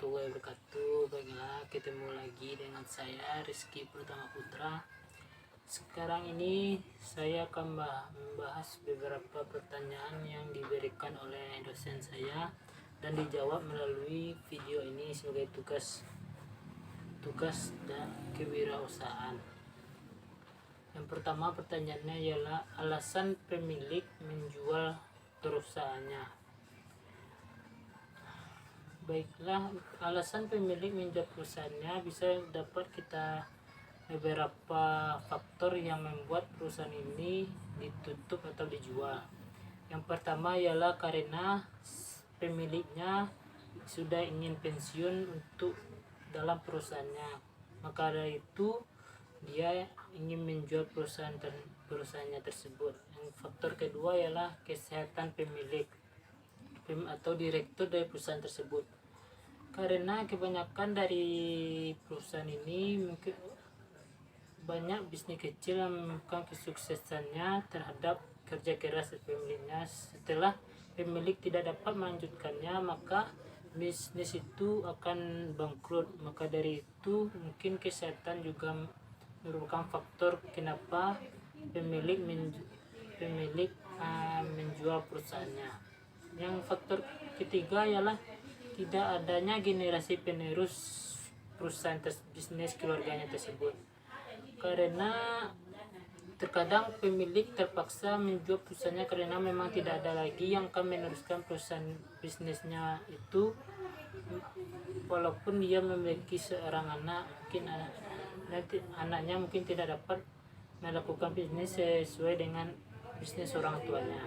warahmatullahi wabarakatuh. Baiklah, ketemu lagi dengan saya Rizky Pratama Putra. Sekarang ini saya akan membahas beberapa pertanyaan yang diberikan oleh dosen saya dan dijawab melalui video ini sebagai tugas dan kewirausahaan. Yang pertama, pertanyaannya ialah alasan pemilik menjual perusahaannya. Baiklah, alasan pemilik menjual perusahaannya bisa dapat kita beberapa faktor yang membuat perusahaan ini ditutup atau dijual. Yang pertama ialah karena pemiliknya sudah ingin pensiun untuk dalam perusahaannya, maka dari itu dia ingin menjual perusahaannya tersebut. Yang faktor kedua ialah kesehatan pemilik atau direktur dari perusahaan tersebut. Karena kebanyakan dari perusahaan ini mungkin banyak bisnis kecil yang menemukan kesuksesannya terhadap kerja keras pemiliknya. Setelah pemilik tidak dapat melanjutkannya, maka bisnis itu akan bangkrut. Maka dari itu mungkin kesehatan juga merupakan faktor kenapa pemilik menjual perusahaannya. Yang faktor ketiga ialah tidak adanya generasi penerus perusahaan bisnis keluarganya tersebut. Karena terkadang pemilik terpaksa menjual perusahaannya karena memang tidak ada lagi yang akan meneruskan perusahaan bisnisnya itu, walaupun dia memiliki seorang anak, mungkin anaknya mungkin tidak dapat melakukan bisnis sesuai dengan bisnis orang tuanya.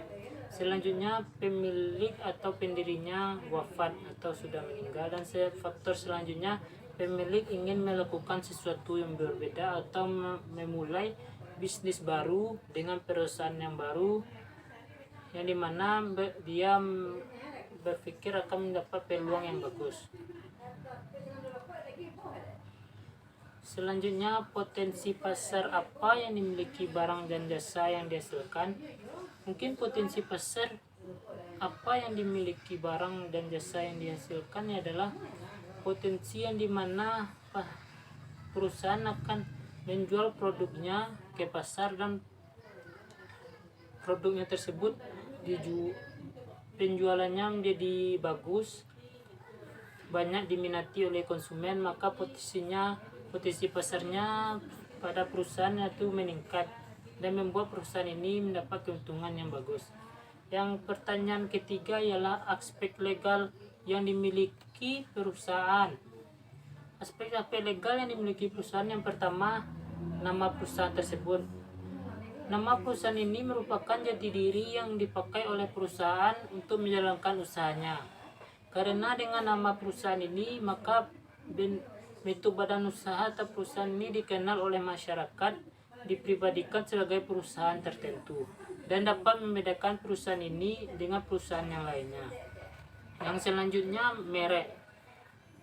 Selanjutnya, pemilik atau pendirinya wafat atau sudah meninggal. Dan faktor selanjutnya, pemilik ingin melakukan sesuatu yang berbeda atau memulai bisnis baru dengan perusahaan yang baru, yang dimana dia berpikir akan mendapat peluang yang bagus. Selanjutnya, potensi pasar apa yang dimiliki barang dan jasa yang dihasilkan. Mungkin potensi pasar apa yang dimiliki barang dan jasa yang dihasilkan adalah potensi yang dimana perusahaan akan menjual produknya ke pasar dan produknya tersebut penjualannya menjadi bagus, banyak diminati oleh konsumen, maka potensi pasarnya pada perusahaan itu meningkat dan membuat perusahaan ini mendapat keuntungan yang bagus. Yang pertanyaan ketiga ialah aspek legal yang dimiliki perusahaan. Aspek legal yang dimiliki perusahaan, yang pertama, nama perusahaan tersebut. Nama perusahaan ini merupakan jati diri yang dipakai oleh perusahaan untuk menjalankan usahanya. Karena dengan nama perusahaan ini, maka bentuk badan usaha atau perusahaan ini dikenal oleh masyarakat, dipribadikan sebagai perusahaan tertentu, dan dapat membedakan perusahaan ini dengan perusahaan yang lainnya. Yang selanjutnya,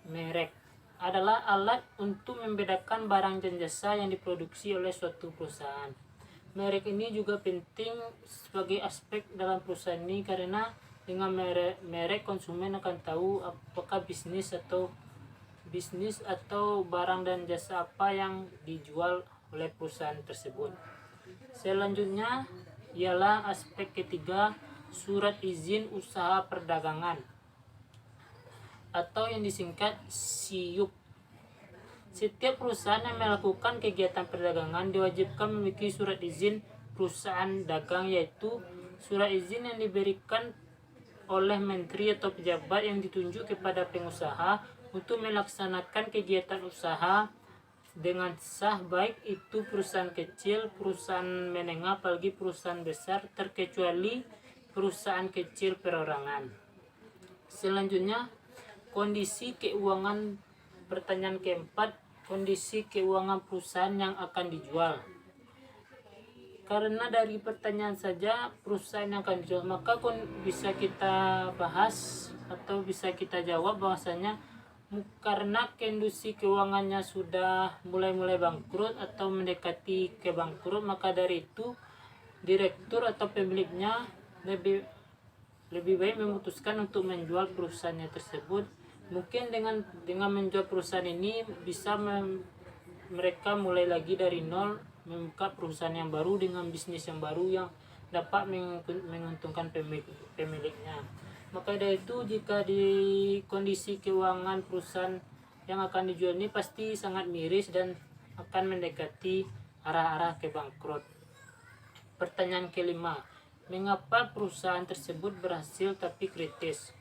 merek adalah alat untuk membedakan barang dan jasa yang diproduksi oleh suatu perusahaan. Merek ini juga penting sebagai aspek dalam perusahaan ini, karena dengan merek konsumen akan tahu apakah bisnis atau barang dan jasa apa yang dijual oleh perusahaan tersebut. Selanjutnya ialah aspek ketiga, surat izin usaha perdagangan atau yang disingkat SIUP. Setiap perusahaan yang melakukan kegiatan perdagangan diwajibkan memiliki surat izin perusahaan dagang, yaitu surat izin yang diberikan oleh menteri atau pejabat yang ditunjuk kepada pengusaha untuk melaksanakan kegiatan usaha dengan sah, baik itu perusahaan kecil, perusahaan menengah, apalagi perusahaan besar, terkecuali perusahaan kecil perorangan. Selanjutnya, kondisi keuangan. Pertanyaan keempat, kondisi keuangan perusahaan yang akan dijual. Karena dari pertanyaan saja perusahaan yang akan dijual, maka bisa kita bahas atau bisa kita jawab bahwasanya karena kondisi keuangannya sudah mulai bangkrut atau mendekati ke bangkrut, maka dari itu direktur atau pemiliknya lebih baik memutuskan untuk menjual perusahaannya tersebut, Mungkin dengan menjual perusahaan ini bisa mereka mulai lagi dari nol, membuka perusahaan yang baru dengan bisnis yang baru yang dapat menguntungkan pemiliknya. Maka dari itu, jika di kondisi keuangan perusahaan yang akan dijual ini pasti sangat miris dan akan mendekati arah-arah ke bangkrut. Pertanyaan kelima, mengapa perusahaan tersebut berhasil tapi kritis?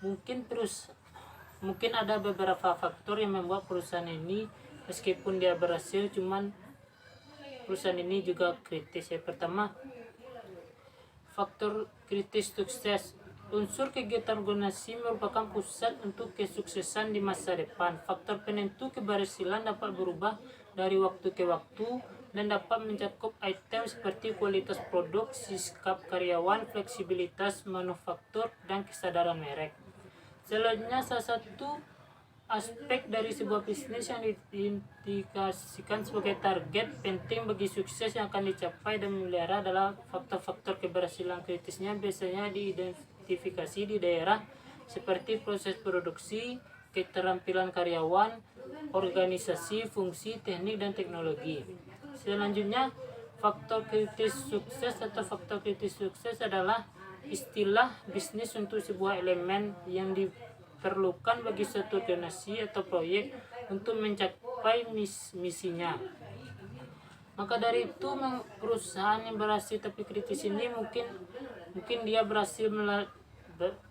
Mungkin ada beberapa faktor yang membuat perusahaan ini meskipun dia berhasil, cuman perusahaan ini juga kritis. Yang pertama, faktor kritis sukses. Unsur kegiatan organisasi merupakan pusat untuk kesuksesan di masa depan. Faktor penentu keberhasilan dapat berubah dari waktu ke waktu dan dapat mencakup item seperti kualitas produk, sikap karyawan, fleksibilitas manufaktur, dan kesadaran merek. Selanjutnya, salah satu aspek dari sebuah bisnis yang diindikasikan sebagai target penting bagi sukses yang akan dicapai dan memelihara adalah faktor-faktor keberhasilan kritisnya biasanya diidentifikasi di daerah seperti proses produksi, keterampilan karyawan, organisasi, fungsi, teknik, dan teknologi. Selanjutnya, faktor kritis sukses atau faktor kritis sukses adalah istilah bisnis untuk sebuah elemen yang diperlukan bagi suatu organisasi atau proyek untuk mencapai misinya. Maka dari itu, perusahaan yang berhasil tapi kritis ini mungkin dia berhasil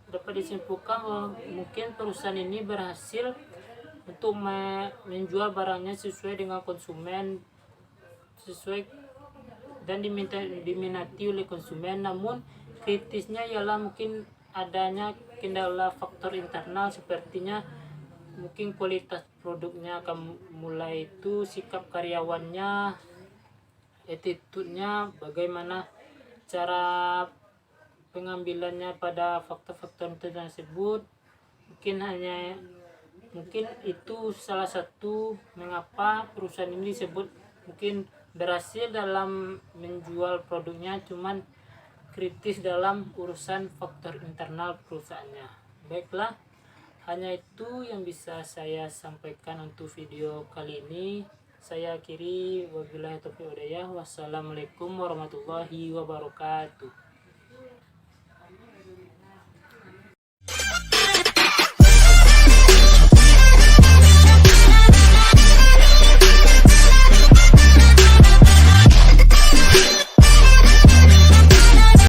dapat disimpulkan bahwa mungkin perusahaan ini berhasil untuk menjual barangnya sesuai dengan konsumen, sesuai dan diminati oleh konsumen. Namun kritisnya ialah mungkin adanya kendala faktor internal, sepertinya mungkin kualitas produknya akan mulai itu, sikap karyawannya, attitude-nya, bagaimana cara pengambilannya pada faktor-faktor tersebut. Mungkin itu salah satu mengapa perusahaan ini disebut mungkin berhasil dalam menjual produknya, cuman kritis dalam urusan faktor internal perusahaannya. Baiklah, hanya itu yang bisa saya sampaikan untuk video kali ini. Saya akhiri, wabillahi taufiq wal hidayah. Wassalamualaikum warahmatullahi wabarakatuh.